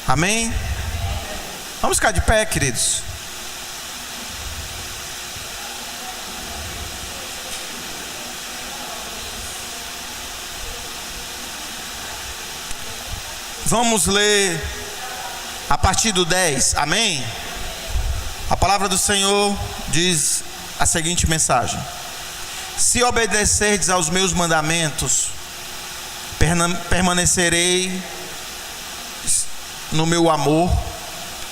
Amém? Vamos ficar de pé, queridos. Vamos ler a partir do 10, amém? A palavra do Senhor diz a seguinte mensagem: se obedecerdes aos meus mandamentos, permanecerei no meu amor,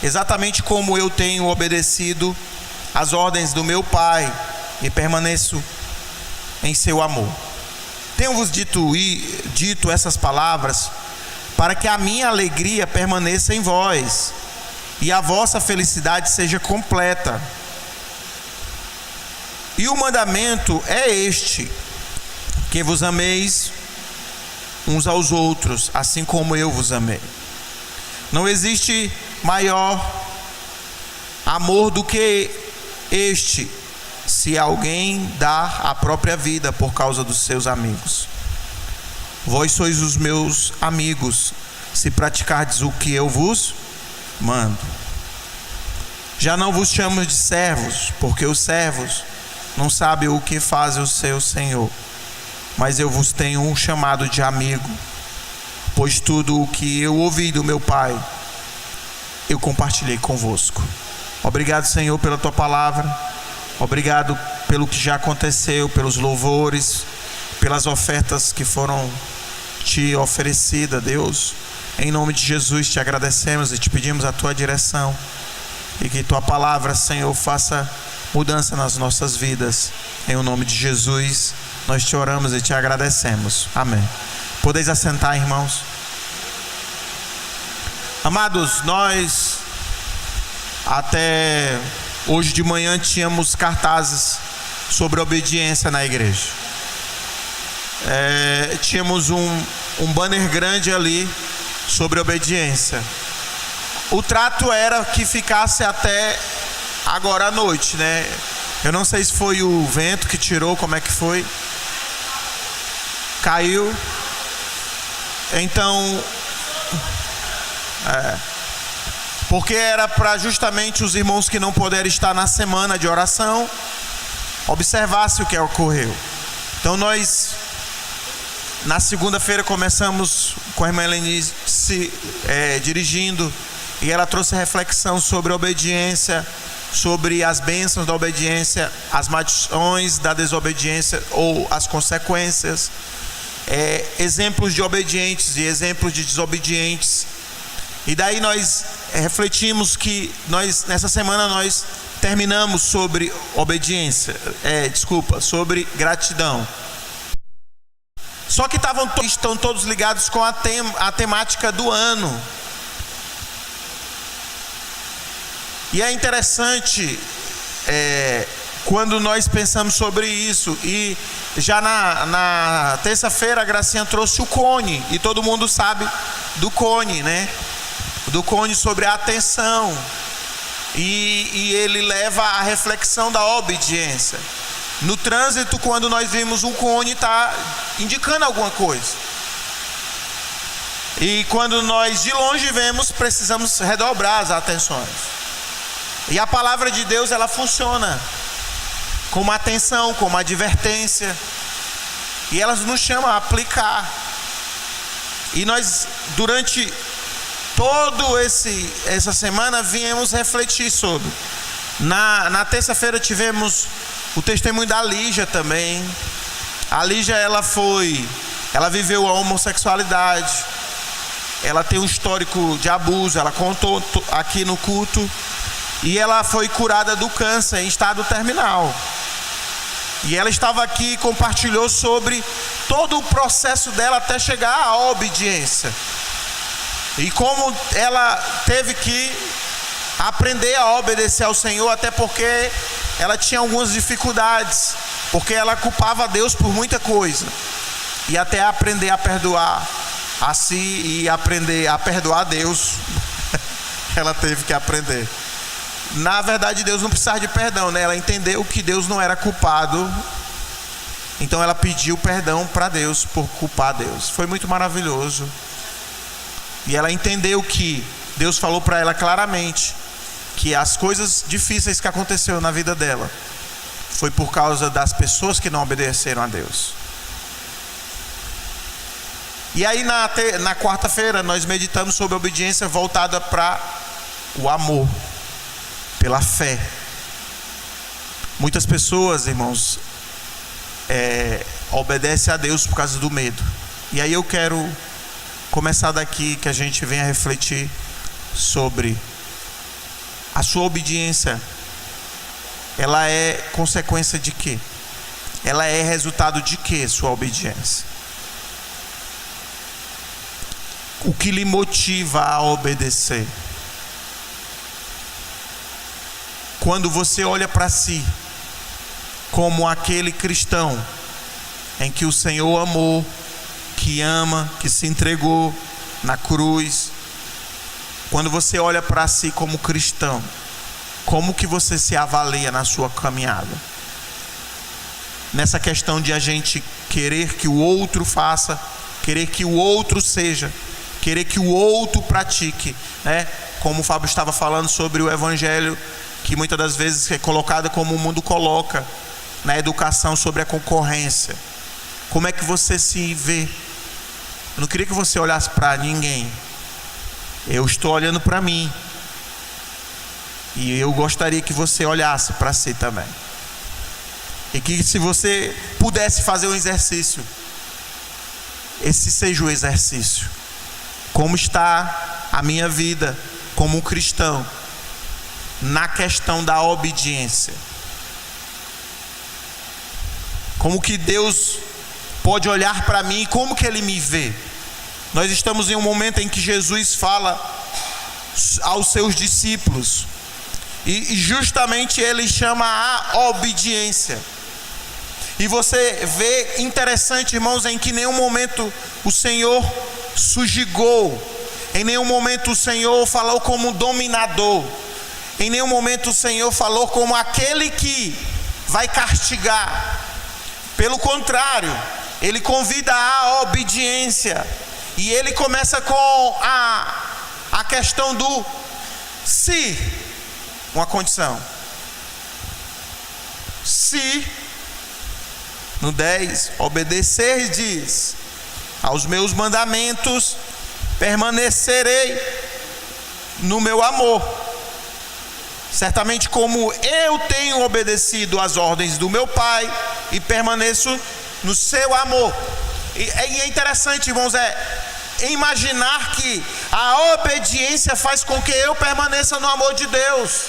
exatamente como eu tenho obedecido às ordens do meu Pai e permaneço em seu amor. Tenho-vos dito essas palavras para que a minha alegria permaneça em vós e a vossa felicidade seja completa. E o mandamento é este: que vos ameis uns aos outros, assim como eu vos amei. Não existe maior amor do que este, se alguém dá a própria vida por causa dos seus amigos. Vós sois os meus amigos, se praticardes o que eu vos mando. Já não vos chamo de servos, porque os servos não sabem o que faz o seu senhor, mas eu vos tenho chamado de amigo, pois tudo o que eu ouvi do meu Pai, eu compartilhei convosco. Obrigado, Senhor, pela tua palavra. Obrigado pelo que já aconteceu, pelos louvores, pelas ofertas que foram te oferecidas, Deus. Em nome de Jesus te agradecemos e te pedimos a tua direção, e que tua palavra, Senhor, faça mudança nas nossas vidas. Em nome de Jesus nós te oramos e te agradecemos. Amém. Podeis assentar, irmãos. Amados, nós até hoje de manhã tínhamos cartazes sobre obediência na igreja. Tínhamos um banner grande ali sobre obediência. O trato era que ficasse até agora à noite, né? Eu não sei se foi o vento que tirou, como é que foi. Caiu. Então, porque era para justamente os irmãos que não puderam estar na semana de oração observasse o que ocorreu. Então nós, na segunda-feira, começamos com a irmã Helenice dirigindo, e ela trouxe reflexão sobre a obediência, sobre as bênçãos da obediência, as maldições da desobediência ou as consequências, exemplos de obedientes e exemplos de desobedientes. E daí nós refletimos que nessa semana nós terminamos sobre obediência, sobre gratidão. Só que estão todos ligados com a temática do ano. E é interessante quando nós pensamos sobre isso. E já na terça-feira a Gracinha trouxe o cone, e todo mundo sabe do cone, né? Do cone sobre a atenção. E ele leva à reflexão da obediência. No trânsito, quando nós vimos um cone, está indicando alguma coisa. E quando nós de longe vemos, precisamos redobrar as atenções. E a palavra de Deus, ela funciona como atenção, como advertência, e ela nos chama a aplicar. E nós, durante toda essa semana, viemos refletir sobre. Na terça-feira tivemos o testemunho da Lígia também. A Lígia, ela viveu a homossexualidade, ela tem um histórico de abuso, ela contou aqui no culto. E ela foi curada do câncer em estado terminal. E ela estava aqui e compartilhou sobre todo o processo dela até chegar à obediência. E como ela teve que aprender a obedecer ao Senhor, até porque ela tinha algumas dificuldades, porque ela culpava Deus por muita coisa. E até aprender a perdoar a si e aprender a perdoar Deus, ela teve que aprender. Na verdade, Deus não precisava de perdão, né? Ela entendeu que Deus não era culpado, então ela pediu perdão para Deus por culpar Deus. Foi muito maravilhoso. E ela entendeu que Deus falou para ela claramente que as coisas difíceis que aconteceram na vida dela foi por causa das pessoas que não obedeceram a Deus. E aí na quarta-feira nós meditamos sobre a obediência voltada para o amor, pela fé. Muitas pessoas, irmãos, obedecem a Deus por causa do medo. E aí eu quero começar daqui, que a gente venha refletir sobre a sua obediência. Ela é consequência de quê? Ela é resultado de quê, sua obediência? O que lhe motiva a obedecer? Quando você olha para si como aquele cristão em que o Senhor amou, que ama, que se entregou na cruz, quando você olha para si como cristão, como que você se avalia na sua caminhada? Nessa questão de a gente querer que o outro faça, querer que o outro seja, querer que o outro pratique, né? Como o Fábio estava falando sobre o evangelho, que muitas das vezes é colocado como o mundo coloca na educação sobre a concorrência. Como é que você se vê? Eu não queria que você olhasse para ninguém. Eu estou olhando para mim. E eu gostaria que você olhasse para si também. E que se você pudesse fazer um exercício, esse seja o exercício. Como está a minha vida como um cristão na questão da obediência? Como que Deus pode olhar para mim e como que Ele me vê? Nós estamos em um momento em que Jesus fala aos seus discípulos e justamente Ele chama a obediência. E você vê interessante, irmãos, em que em nenhum momento o Senhor sujigou, em nenhum momento o Senhor falou como dominador, em nenhum momento o Senhor falou como aquele que vai castigar. Pelo contrário, Ele convida a obediência. E Ele começa com a questão do se, uma condição. Se, no 10, obedecerdes aos meus mandamentos, permanecerei no meu amor. Certamente como eu tenho obedecido às ordens do meu Pai e permaneço no seu amor. E é interessante, irmãos, imaginar que a obediência faz com que eu permaneça no amor de Deus.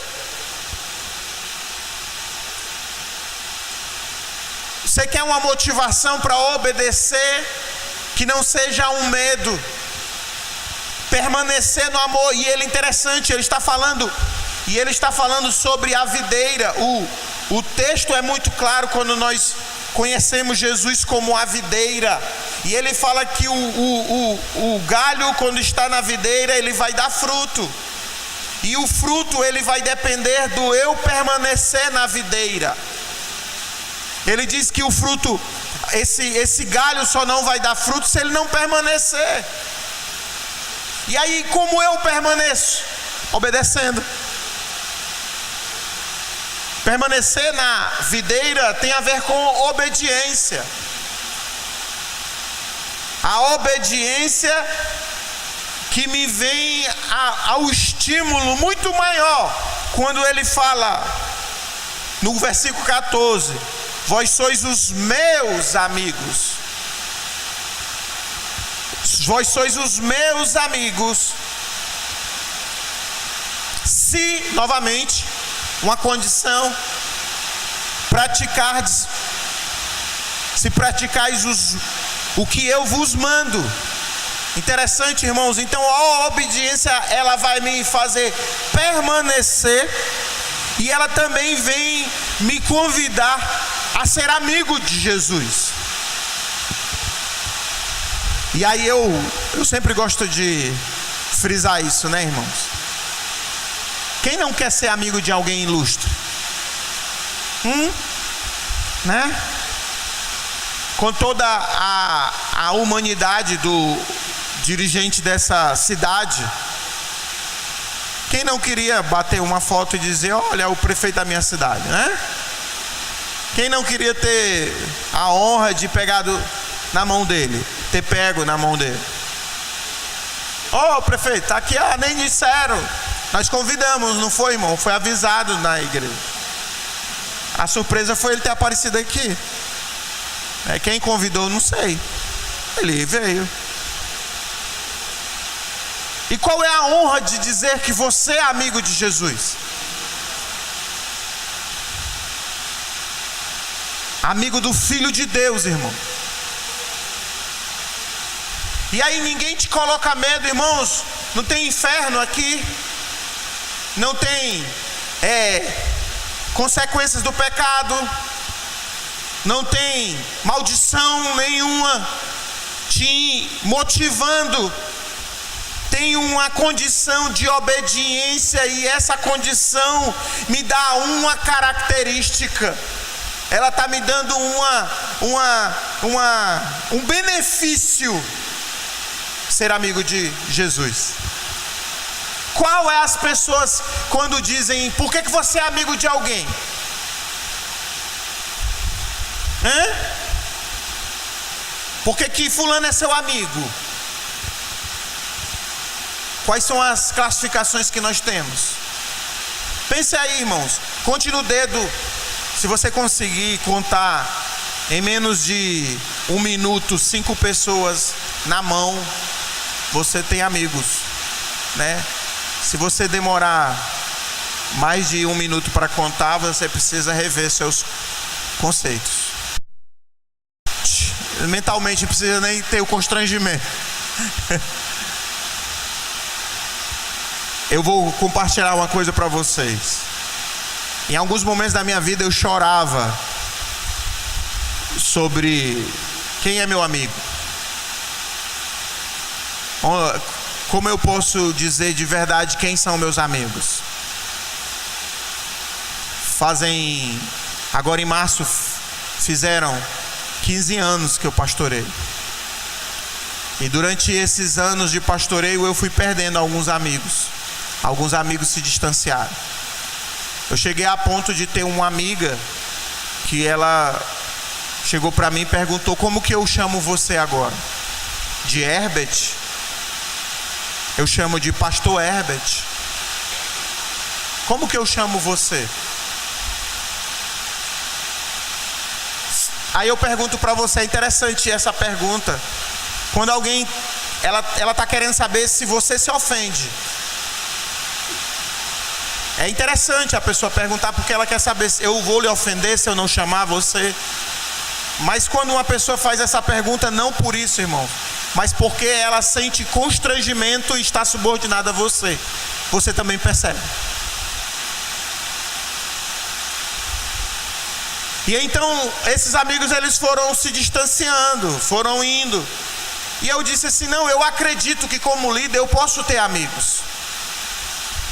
Você quer uma motivação para obedecer que não seja um medo? Permanecer no amor. E ele é interessante, ele está falando sobre a videira. O texto é muito claro quando nós conhecemos Jesus como a videira. E ele fala que o galho, quando está na videira, ele vai dar fruto. E o fruto, ele vai depender do eu permanecer na videira. Ele diz que o fruto, esse galho só não vai dar fruto se ele não permanecer. E aí, como eu permaneço? Obedecendo. Permanecer na videira tem a ver com obediência. A obediência que me vem ao estímulo muito maior, quando ele fala no versículo 14: vós sois os meus amigos. Vós sois os meus amigos. Se, novamente, uma condição, praticardes, se praticais o que eu vos mando. Interessante, irmãos. Então a obediência, ela vai me fazer permanecer, e ela também vem me convidar a ser amigo de Jesus. E aí eu sempre gosto de frisar isso, né, irmãos? Quem não quer ser amigo de alguém ilustre? Né? Com toda a humanidade do dirigente dessa cidade, Quem não queria bater uma foto e dizer, olha, o prefeito da minha cidade, né? Quem não queria ter a honra de pegar na mão dele, ter pego na mão dele? Prefeito, tá aqui, nem disseram. Nós convidamos, não foi, irmão? Foi avisado na igreja. A surpresa foi ele ter aparecido aqui. Quem convidou, não sei. Ele veio. E qual é a honra de dizer que você é amigo de Jesus? Amigo do Filho de Deus, irmão. E aí ninguém te coloca medo, irmãos. Não tem inferno aqui. Não tem consequências do pecado. Não tem maldição nenhuma te motivando. Tem uma condição de obediência, e essa condição me dá uma característica. Ela está me dando um benefício, ser amigo de Jesus. Qual é as pessoas quando dizem, por que você é amigo de alguém? Por que fulano é seu amigo? Quais são as classificações que nós temos? Pense aí, irmãos. Conte no dedo. Se você conseguir contar em menos de 1 minuto 5 pessoas na mão, você tem amigos, né? Se você demorar mais de 1 minuto para contar, você precisa rever seus conceitos. Mentalmente não precisa nem ter o constrangimento. Eu vou compartilhar uma coisa para vocês. Em alguns momentos da minha vida eu chorava sobre quem é meu amigo. Como eu posso dizer de verdade quem são meus amigos? Agora em março fizeram 15 anos que eu pastorei. E durante esses anos de pastoreio eu fui perdendo alguns amigos. Alguns amigos se distanciaram. Eu cheguei a ponto de ter uma amiga que ela chegou para mim e perguntou: como que eu chamo você agora? De Herbert? Eu chamo de Pastor Herbert. Como que eu chamo você? Aí eu pergunto para você, é interessante essa pergunta. Quando alguém, ela está querendo saber se você se ofende. É interessante a pessoa perguntar, porque ela quer saber se eu vou lhe ofender se eu não chamar você. Mas quando uma pessoa faz essa pergunta, não por isso, irmão, mas porque ela sente constrangimento e está subordinada a você, você também percebe. E então esses amigos, eles foram se distanciando, foram indo. E eu disse assim: não, eu acredito que como líder eu posso ter amigos.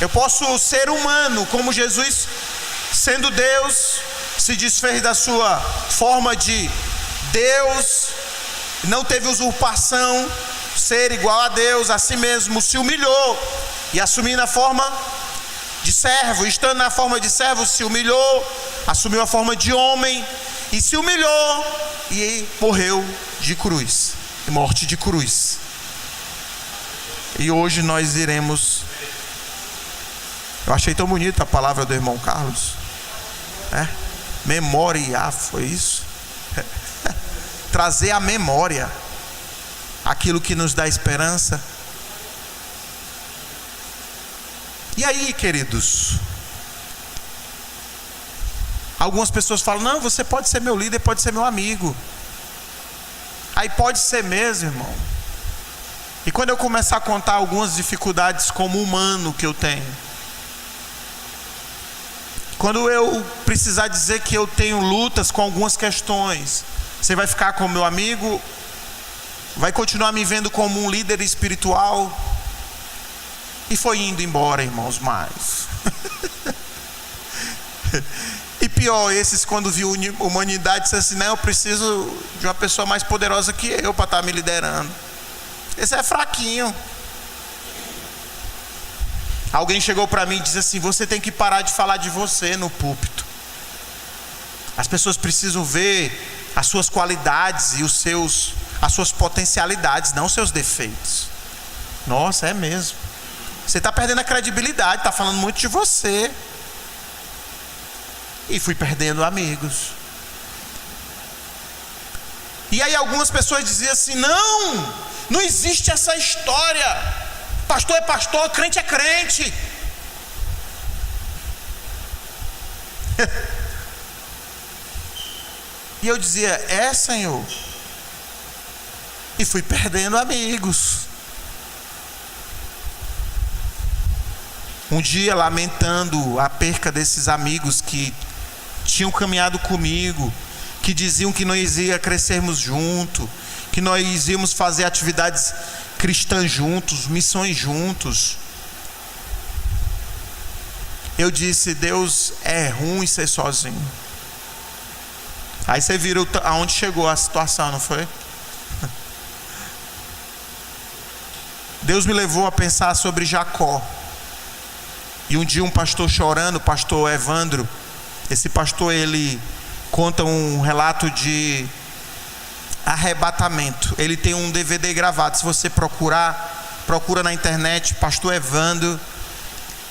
Eu posso ser humano, como Jesus, sendo Deus, se desfez da sua forma de Deus, não teve usurpação, ser igual a Deus, a si mesmo se humilhou e assumindo a forma de servo, estando na forma de servo, se humilhou, assumiu a forma de homem e se humilhou e morreu de cruz, morte de cruz. E hoje nós iremos. Eu achei tão bonita a palavra do irmão Carlos, memória, foi isso? Trazer à memória aquilo que nos dá esperança. E aí, queridos, algumas pessoas falam: não, você pode ser meu líder, pode ser meu amigo. Aí pode ser mesmo, irmão. E quando eu começar a contar algumas dificuldades como humano que eu tenho, quando eu precisar dizer que eu tenho lutas com algumas questões, você vai ficar como meu amigo? Vai continuar me vendo como um líder espiritual? E foi indo embora, irmãos, mais. E pior, esses quando viu humanidade, disseram assim: não, eu preciso de uma pessoa mais poderosa que eu para estar me liderando. Esse é fraquinho. Alguém chegou para mim e disse assim: você tem que parar de falar de você no púlpito. As pessoas precisam ver as suas qualidades e as suas potencialidades, não os seus defeitos. Nossa, é mesmo. Você está perdendo a credibilidade, está falando muito de você. E fui perdendo amigos. E aí algumas pessoas diziam assim: não existe essa história. Pastor é pastor, crente é crente. E eu dizia: Senhor. E fui perdendo amigos. Um dia, lamentando a perca desses amigos que tinham caminhado comigo, que diziam que nós ia crescermos juntos, que nós íamos fazer atividades cristãs juntos, missões juntos. Eu disse: Deus, é ruim ser sozinho. Aí você viu aonde chegou a situação, não foi? Deus me levou a pensar sobre Jacó. E um dia um pastor chorando, o pastor Evandro, esse pastor, ele conta um relato de arrebatamento. Ele tem um DVD gravado. Se você procura na internet, pastor Evandro,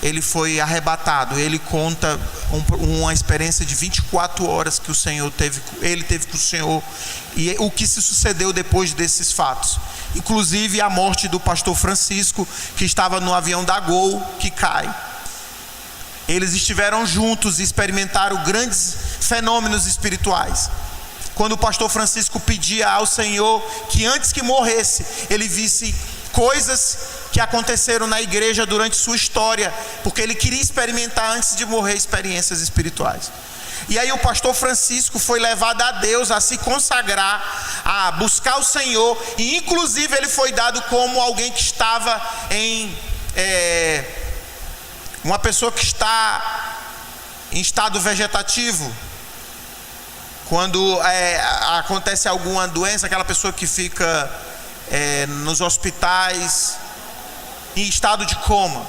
ele foi arrebatado. Ele conta uma experiência de 24 horas que ele teve com o Senhor, e o que se sucedeu depois desses fatos, inclusive a morte do pastor Francisco, que estava no avião da Gol, que cai. Eles estiveram juntos e experimentaram grandes fenômenos espirituais. Quando o pastor Francisco pedia ao Senhor que antes que morresse, ele visse coisas que aconteceram na igreja durante sua história, porque ele queria experimentar antes de morrer experiências espirituais. E aí o pastor Francisco foi levado a Deus, a se consagrar, a buscar o Senhor, e inclusive ele foi dado como alguém que estava uma pessoa que está em estado vegetativo. Quando acontece alguma doença, aquela pessoa que fica nos hospitais em estado de coma.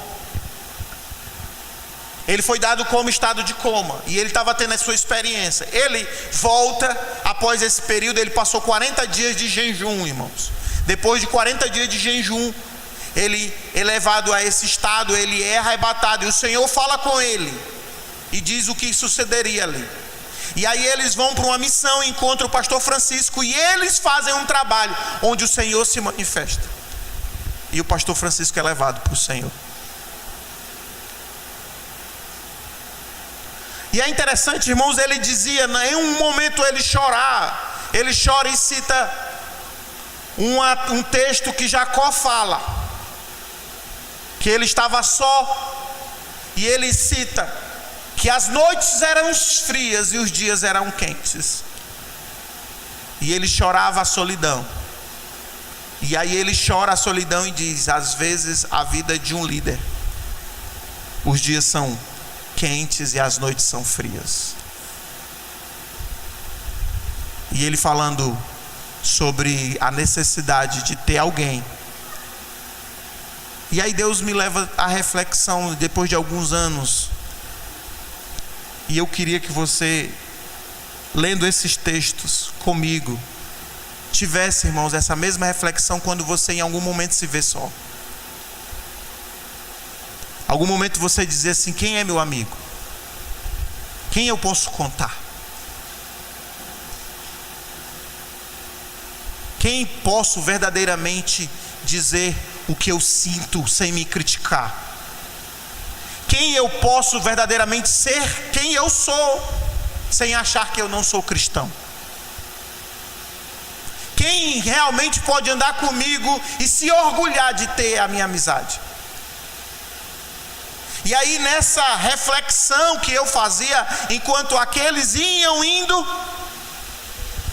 Ele foi dado como estado de coma, e ele estava tendo a sua experiência. Ele volta, após esse período, ele passou 40 dias de jejum, irmãos. Depois de 40 dias de jejum, ele é levado a esse estado, ele é arrebatado, e o Senhor fala com ele e diz o que sucederia ali. E aí eles vão para uma missão, encontram o pastor Francisco, e eles fazem um trabalho onde o Senhor se manifesta, e o pastor Francisco é levado para o Senhor. E é interessante, irmãos, ele dizia, em um momento ele chora e cita um texto que Jacó fala, que ele estava só, e ele cita que as noites eram frias e os dias eram quentes, e ele chorava a solidão. E aí ele chora a solidão e diz: às vezes a vida de um líder, os dias são quentes e as noites são frias. E ele falando sobre a necessidade de ter alguém. E aí Deus me leva à reflexão depois de alguns anos. E eu queria que você, lendo esses textos comigo, tivesse, irmãos, essa mesma reflexão quando você em algum momento se vê só. Algum momento você dizer assim: quem é meu amigo? Quem eu posso contar? Quem posso verdadeiramente dizer o que eu sinto sem me criticar? Quem eu posso verdadeiramente ser quem eu sou sem achar que eu não sou cristão? Quem realmente pode andar comigo e se orgulhar de ter a minha amizade? E aí, nessa reflexão que eu fazia, enquanto aqueles indo,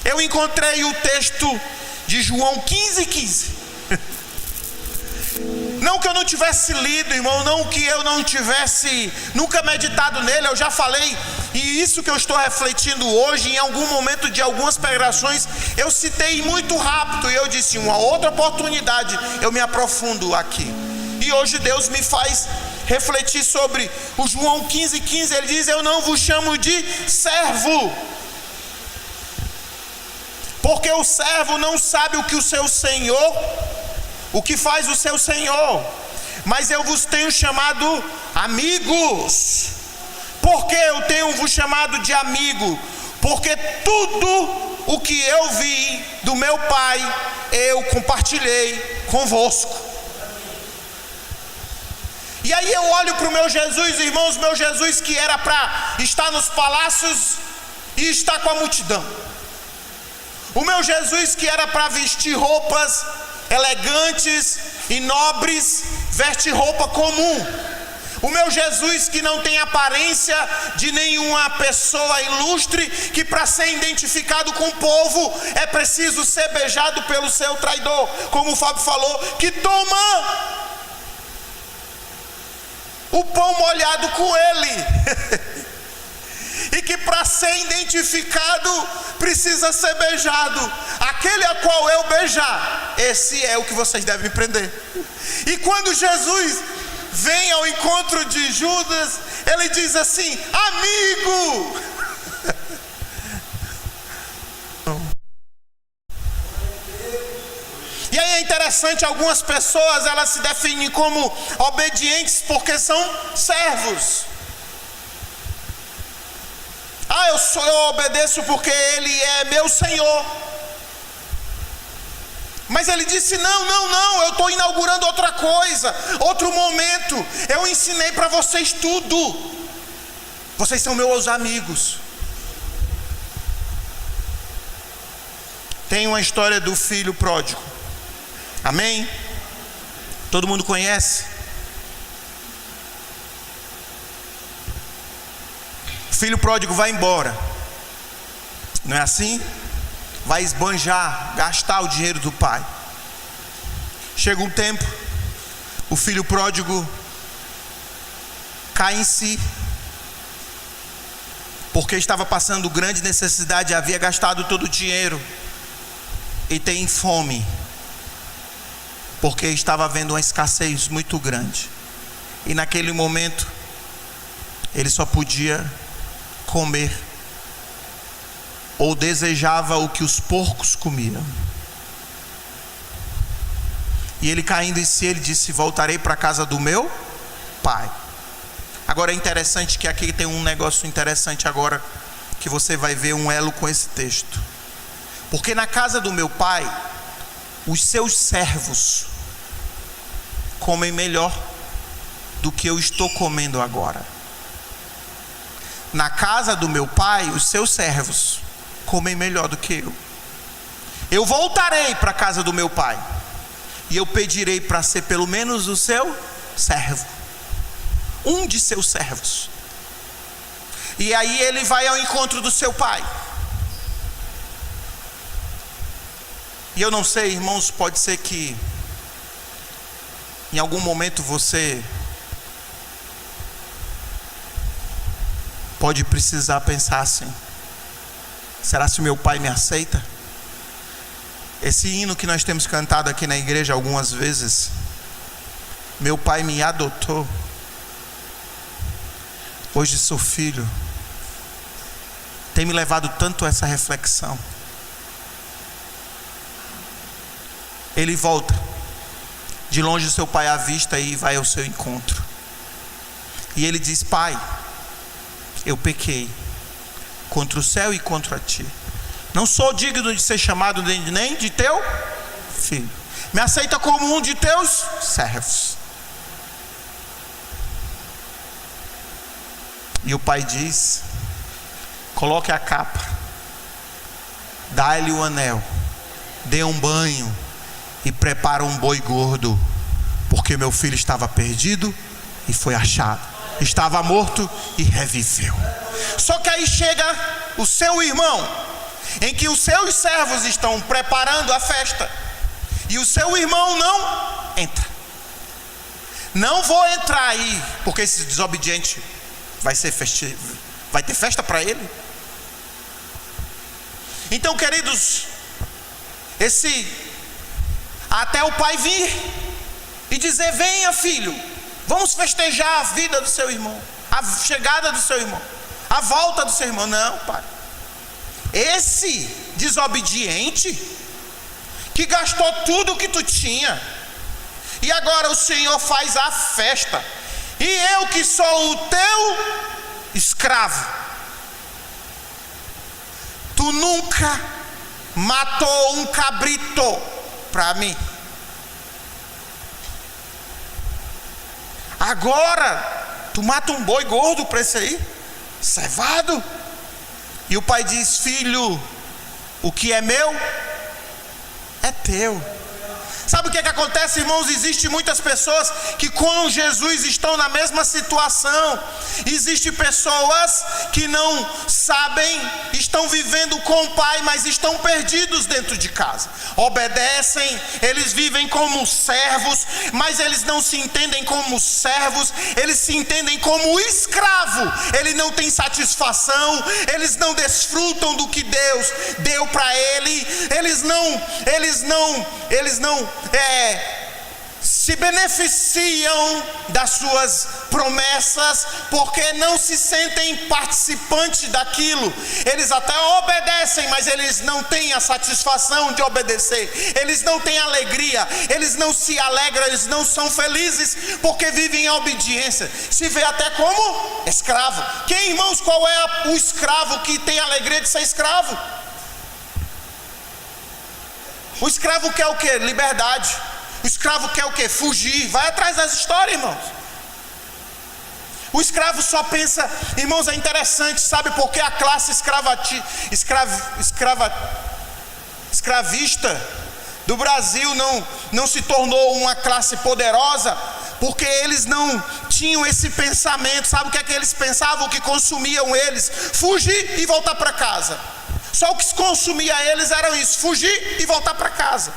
eu encontrei o texto de João 15:15. Não que eu não tivesse lido, irmão, não que eu não tivesse nunca meditado nele, eu já falei, e isso que eu estou refletindo hoje, em algum momento de algumas pregações, eu citei muito rápido, e eu disse: uma outra oportunidade, eu me aprofundo aqui. E hoje Deus me faz refletir sobre o João 15,15, ele diz: eu não vos chamo de servo, porque o servo não sabe o que o seu senhor, o que faz o seu senhor, mas eu vos tenho chamado amigos. Por que eu tenho vos chamado de amigo? Porque tudo o que eu vi do meu Pai, eu compartilhei convosco. E aí eu olho para o meu Jesus, irmãos, meu Jesus que era para estar nos palácios e está com a multidão. O meu Jesus que era para vestir roupas elegantes e nobres, veste roupa comum. O meu Jesus que não tem aparência de nenhuma pessoa ilustre, que para ser identificado com o povo é preciso ser beijado pelo seu traidor, como o Fábio falou, que toma o pão molhado com ele e que para ser identificado precisa ser beijado. Aquele a qual eu beijar, esse é o que vocês devem prender. E quando Jesus vem ao encontro de Judas, ele diz assim: amigo. E aí é interessante, algumas pessoas elas se definem como obedientes porque são servos. Eu obedeço porque ele é meu Senhor. Mas ele disse: não, eu estou inaugurando outra coisa, outro momento. Eu ensinei para vocês tudo. Vocês são meus amigos. Tem uma história do filho pródigo. Amém? Todo mundo conhece? O filho pródigo vai embora. Não é assim? Vai esbanjar, gastar o dinheiro do pai. Chega um tempo, o filho pródigo cai em si, porque estava passando grande necessidade, havia gastado todo o dinheiro e tem fome, porque estava havendo uma escassez muito grande. E naquele momento ele só podia comer, ou desejava o que os porcos comiam. E ele caindo em si, ele disse: voltarei para a casa do meu pai. Agora é interessante que aqui tem um negócio interessante agora, que você vai ver um elo com esse texto. Porque na casa do meu pai, os seus servos comem melhor do que eu estou comendo agora. Na casa do meu pai, os seus servos comem melhor do que eu. Eu voltarei para a casa do meu pai e eu pedirei para ser pelo menos o seu servo, um de seus servos. E aí ele vai ao encontro do seu pai. E eu não sei, irmãos, pode ser que em algum momento você pode precisar pensar assim: será se o meu pai me aceita? Esse hino que nós temos cantado aqui na igreja algumas vezes, meu pai me adotou, hoje sou filho, tem me levado tanto a essa reflexão. Ele volta, de longe o seu pai à vista e vai ao seu encontro. E ele diz: pai, eu pequei contra o céu e contra ti. Não sou digno de ser chamado nem de teu filho. Me aceita como um de teus servos. E o pai diz: coloque a capa, dá-lhe o anel, dê um banho e prepara um boi gordo, porque meu filho estava perdido e foi achado, estava morto e reviveu. Só que aí chega o seu irmão, em que os seus servos estão preparando a festa, e o seu irmão não entra. Não vou entrar aí, porque esse desobediente vai ser festivo, vai ter festa para ele. Então, queridos, até o pai vir e dizer: venha filho, Vamos festejar a vida do seu irmão, a chegada do seu irmão, a volta do seu irmão. Não, pai. Esse desobediente, que gastou tudo que tu tinha, e agora o Senhor faz a festa, e eu que sou o teu escravo, tu nunca matou um cabrito para mim, agora tu mata um boi gordo para esse aí, cevado. E o pai diz: filho, o que é meu é teu. Sabe o que acontece, irmãos? Existem muitas pessoas que com Jesus estão na mesma situação. Existem pessoas que não sabem, estão vivendo com o Pai, mas estão perdidos dentro de casa. Obedecem, eles vivem como servos, mas eles não se entendem como servos, eles se entendem como escravo. Ele não tem satisfação, eles não desfrutam do que Deus deu para ele, eles não se beneficiam das suas promessas, porque não se sentem participantes daquilo. Eles até obedecem, mas eles não têm a satisfação de obedecer, eles não têm alegria, eles não se alegram, eles não são felizes, porque vivem em obediência, se vê até como escravo. Quem, irmãos, qual é o escravo que tem alegria de ser escravo? O escravo quer o quê? Liberdade. O escravo quer o quê? Fugir. Vai atrás das histórias, irmãos. O escravo só pensa, irmãos, é interessante, sabe por que a classe escravista do Brasil não se tornou uma classe poderosa? Porque eles não tinham esse pensamento. Sabe o que é que eles pensavam? O que consumiam eles? Fugir e voltar para casa. Só o que consumia eles era isso: fugir e voltar para casa.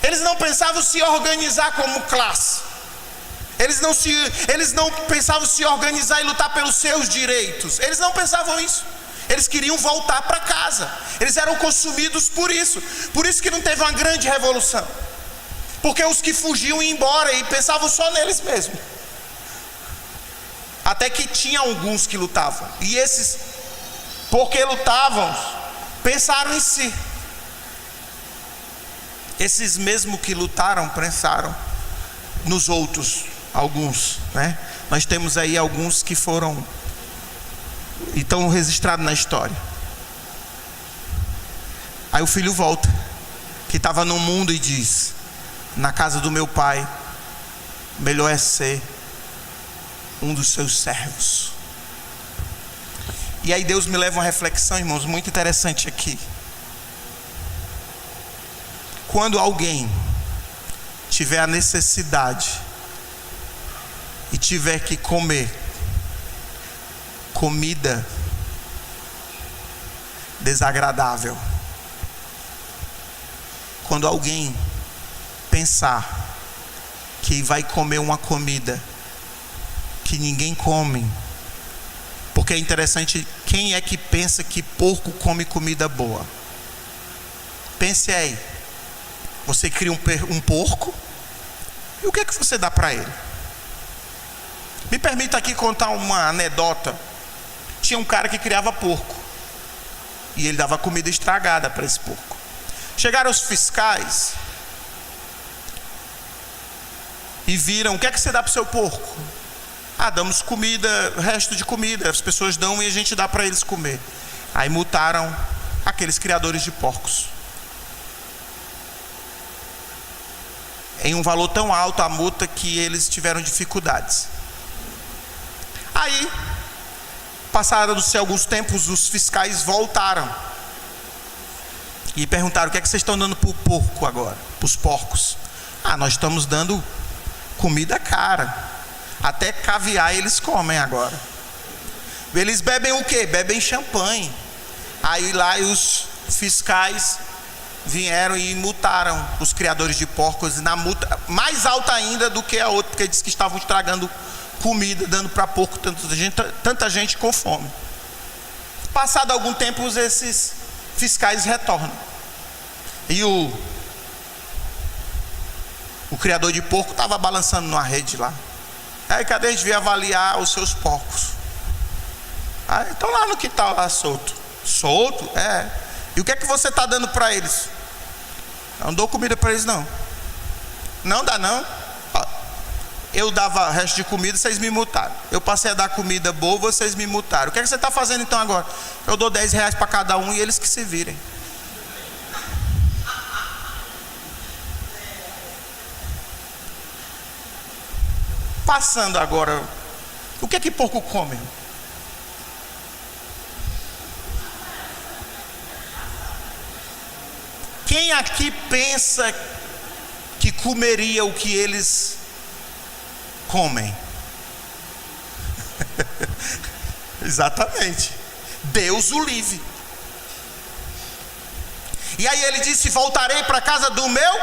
Eles não pensavam se organizar como classe. Eles não pensavam se organizar e lutar pelos seus direitos. Eles não pensavam isso. Eles queriam voltar para casa. Eles eram consumidos por isso. Por isso que não teve uma grande revolução. Porque os que fugiam iam embora e pensavam só neles mesmos. Até que tinha alguns que lutavam. E esses, porque lutavam, pensaram em si. Esses mesmos que lutaram, pensaram nos outros, alguns, né? Nós temos aí alguns que foram e estão registrados na história. Aí o filho volta, que estava no mundo, e diz: na casa do meu pai, melhor é ser um dos seus servos. E aí Deus me leva a uma reflexão, irmãos, muito interessante aqui. Quando alguém tiver a necessidade e tiver que comer comida desagradável, quando alguém pensar que vai comer uma comida que ninguém come, porque é interessante, quem é que pensa que porco come comida boa? Pense aí. Você cria um porco, e o que é que você dá para ele? Me permita aqui contar uma anedota. Tinha um cara que criava porco, e ele dava comida estragada para esse porco. Chegaram os fiscais e viram: o que é que você dá para o seu porco? Damos comida, resto de comida, as pessoas dão e a gente dá para eles comer. Aí multaram aqueles criadores de porcos em um valor tão alto, a multa, que eles tiveram dificuldades. Aí, passaram-se alguns tempos, os fiscais voltaram e perguntaram: o que é que vocês estão dando para o porco agora, para os porcos? Nós estamos dando comida cara, até caviar eles comem agora. Eles bebem o quê? Bebem champanhe. Aí lá os fiscais vieram e multaram os criadores de porcos, na multa mais alta ainda do que a outra, porque diz que estavam estragando comida, dando para porco tanta gente com fome. Passado algum tempo, esses fiscais retornam, e o criador de porco estava balançando numa rede lá, Aí cadê a gente vir avaliar os seus porcos? Aí estão lá no quintal, lá solto. Solto? É. E o que é que você está dando para eles? Não dou comida para eles não. Não dá não. Eu dava resto de comida, vocês me multaram. Eu passei a dar comida boa, vocês me multaram. O que é que você está fazendo então agora? Eu dou R$10 para cada um e eles que se virem. Passando agora, o que é que porco come? Quem aqui pensa que comeria o que eles comem? Exatamente. Deus o livre. E aí ele disse: voltarei para a casa do meu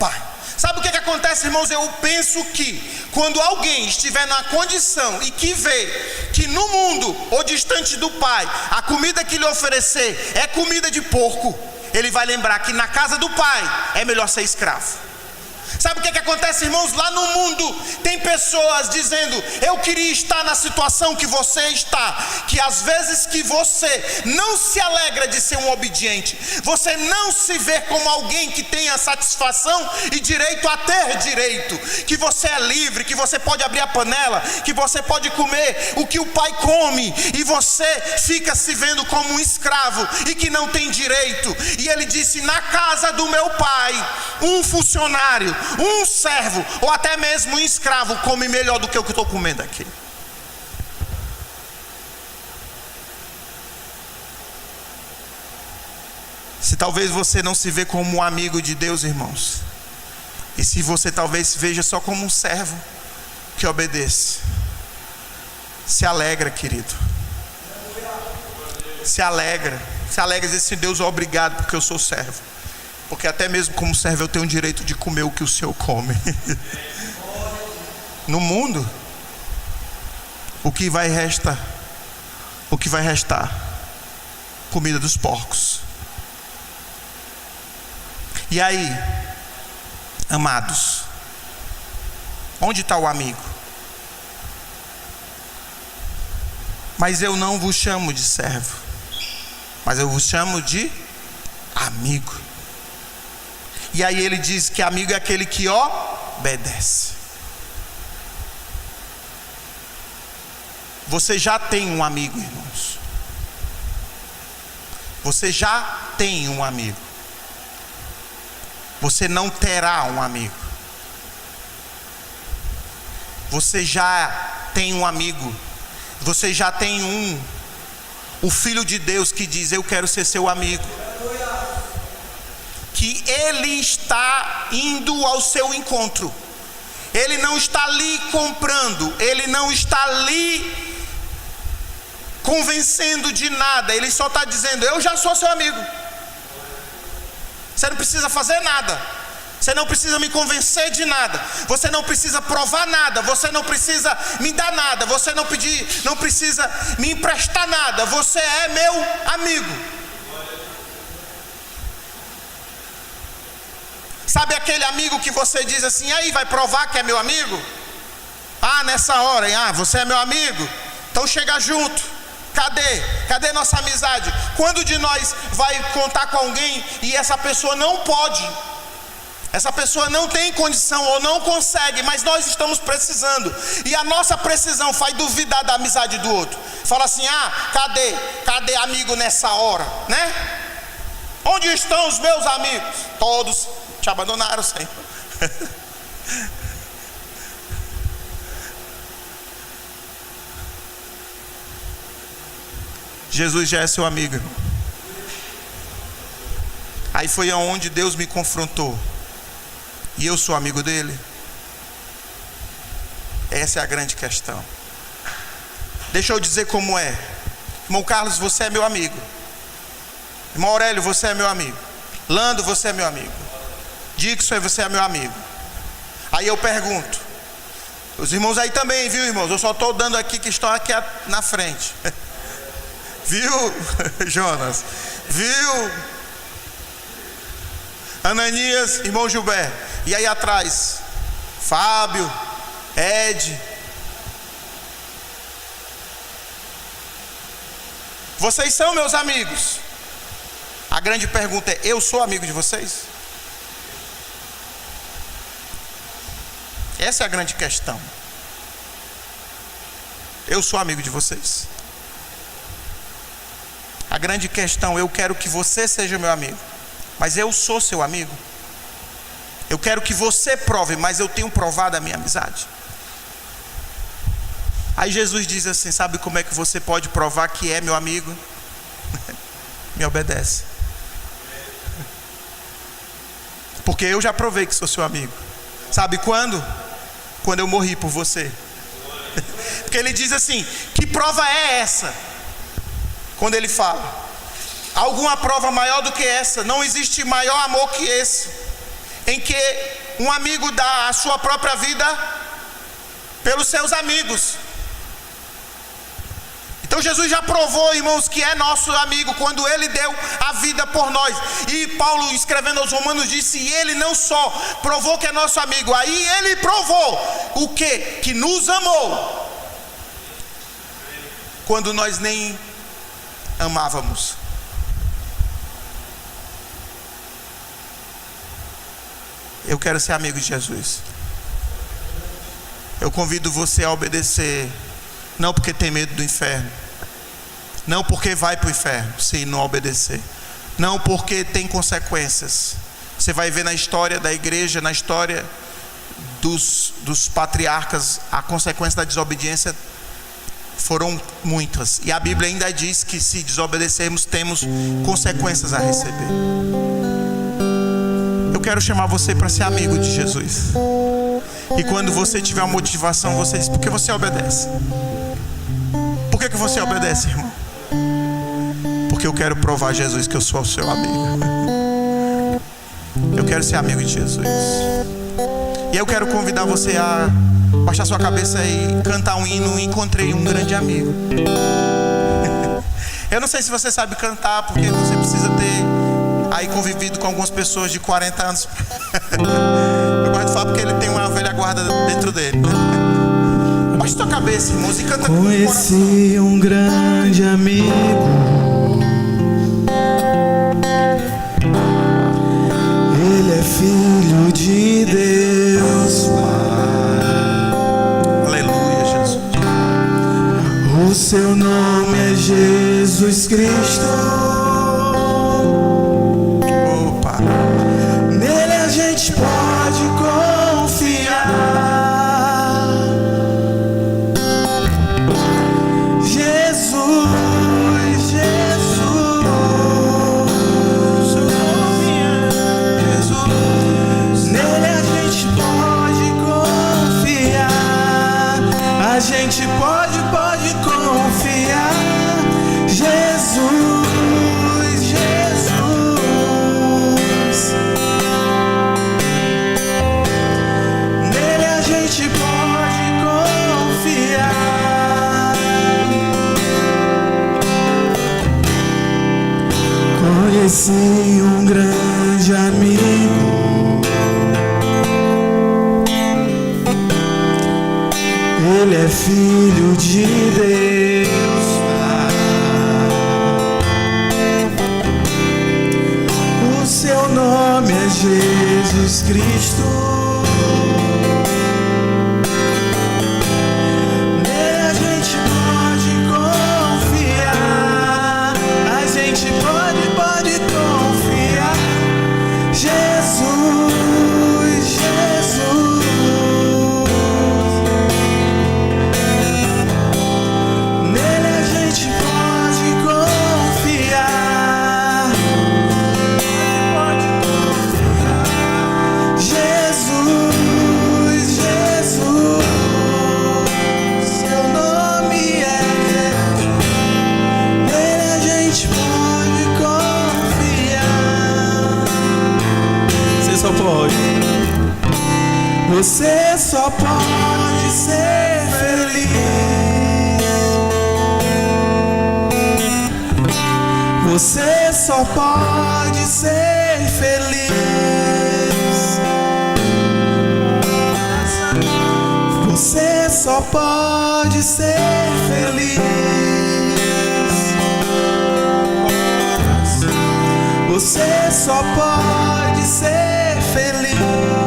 pai. Sabe o que acontece, irmãos? Eu penso que quando alguém estiver na condição e que vê que no mundo ou distante do pai a comida que lhe oferecer é comida de porco, ele vai lembrar que na casa do pai é melhor ser escravo. Sabe o que acontece, irmãos? Lá no mundo tem pessoas dizendo: eu queria estar na situação que você está. Que às vezes que você não se alegra de ser um obediente, você não se vê como alguém que tem a satisfação e direito a ter direito, que você é livre, que você pode abrir a panela, que você pode comer o que o pai come, e você fica se vendo como um escravo e que não tem direito. E ele disse: na casa do meu pai, um funcionário, um servo ou até mesmo um escravo come melhor do que o que eu estou comendo aqui. Se talvez você não se vê como um amigo de Deus, irmãos, e se você talvez se veja só como um servo que obedece, se alegra, querido. Se alegra e diz assim: Deus, obrigado porque eu sou servo. Porque até mesmo como servo eu tenho o direito de comer o que o Senhor come. No mundo, o que vai restar? Comida dos porcos. E aí, amados, onde está o amigo? Mas eu não vos chamo de servo, mas eu vos chamo de amigo. E aí ele diz que amigo é aquele que obedece. Você já tem um amigo, irmãos. Você já tem um amigo. Você não terá um amigo. Você já tem um amigo. Você já tem o Filho de Deus que diz: eu quero ser seu amigo. Que ele está indo ao seu encontro. Ele não está ali comprando, ele não está ali convencendo de nada. Ele só está dizendo: eu já sou seu amigo. Você não precisa fazer nada. Você não precisa me convencer de nada. Você não precisa provar nada. Você não precisa me dar nada. Você não precisa me emprestar nada. Você é meu amigo. Sabe aquele amigo que você diz assim: aí, vai provar que é meu amigo? Ah, nessa hora, hein? Ah, você é meu amigo? Então chega junto. Cadê nossa amizade? Quando de nós vai contar com alguém e essa pessoa não pode, essa pessoa não tem condição ou não consegue, mas nós estamos precisando, e a nossa precisão faz duvidar da amizade do outro. Fala assim: ah, cadê amigo nessa hora, né? Onde estão os meus amigos? Todos te abandonaram, Senhor. Jesus já é seu amigo, irmão. Aí foi aonde Deus me confrontou. E eu sou amigo dele? Essa é a grande questão. Deixa eu dizer como é. Irmão Carlos, você é meu amigo. Irmão Aurélio, você é meu amigo. Lando, você é meu amigo. Dixon, você é meu amigo. Aí eu pergunto: os irmãos aí também, viu, irmãos? Eu só estou dando aqui que estão aqui na frente. Viu, Jonas? Viu, Ananias, irmão Gilberto? E aí atrás, Fábio, Ed, Vocês são meus amigos. A grande pergunta é: eu sou amigo de vocês? Essa é a grande questão. Eu sou amigo de vocês? A grande questão: eu quero que você seja meu amigo, mas eu sou seu amigo? Eu quero que você prove, mas eu tenho provado a minha amizade? Aí Jesus diz assim: sabe como é que você pode provar que é meu amigo? Me obedece. Porque eu já provei que sou seu amigo. Sabe quando? Quando eu morri por você. Porque ele diz assim: que prova é essa? Quando ele fala: alguma prova maior do que essa? Não existe maior amor que esse, em que um amigo dá a sua própria vida pelos seus amigos. Então Jesus já provou, irmãos, que é nosso amigo quando ele deu a vida por nós. E Paulo, escrevendo aos Romanos, disse: e ele não só provou que é nosso amigo, aí ele provou o quê? Que nos amou quando nós nem amávamos. Eu quero ser amigo de Jesus. Eu convido você a obedecer, não porque tem medo do inferno, não porque vai para o inferno se não obedecer, não porque tem consequências. Você vai ver na história da igreja, na história dos patriarcas, a consequência da desobediência foram muitas. E a Bíblia ainda diz que se desobedecermos, temos consequências a receber. Eu quero chamar você para ser amigo de Jesus. E quando você tiver uma motivação, você diz: por que você obedece? Por que você obedece, irmão? Porque eu quero provar a Jesus que eu sou o seu amigo. Eu quero ser amigo de Jesus. E eu quero convidar você a baixar sua cabeça e cantar um hino: encontrei um grande amigo. Eu não sei se você sabe cantar, porque você precisa ter aí convivido com algumas pessoas de 40 anos. Eu gosto de falar porque ele tem uma velha guarda dentro dele. Baixa sua cabeça, irmãos, e canta com o coração. Conheci um grande amigo, ele é filho de Deus Pai. Aleluia, Jesus. O seu nome é Jesus Cristo. Opa. Nele a gente pode confiar. Jesus, Jesus, seu nome é Jesus. Nele a gente pode confiar. A gente pode confiar. Jesus, Jesus. Nele a gente pode confiar. Conheci um grande amigo, ele é filho de Deus Pai. O seu nome é Jesus Cristo. Nele a gente pode confiar. A gente pode confiar. Jesus, Jesus. Nele a gente pode confiar. Pode confiar. Jesus, Jesus. Seu nome é Jesus. Nele a gente pode confiar. Você só pode. Você só pode ser feliz. Você só pode ser feliz. Você só pode ser feliz. só pode ser feliz.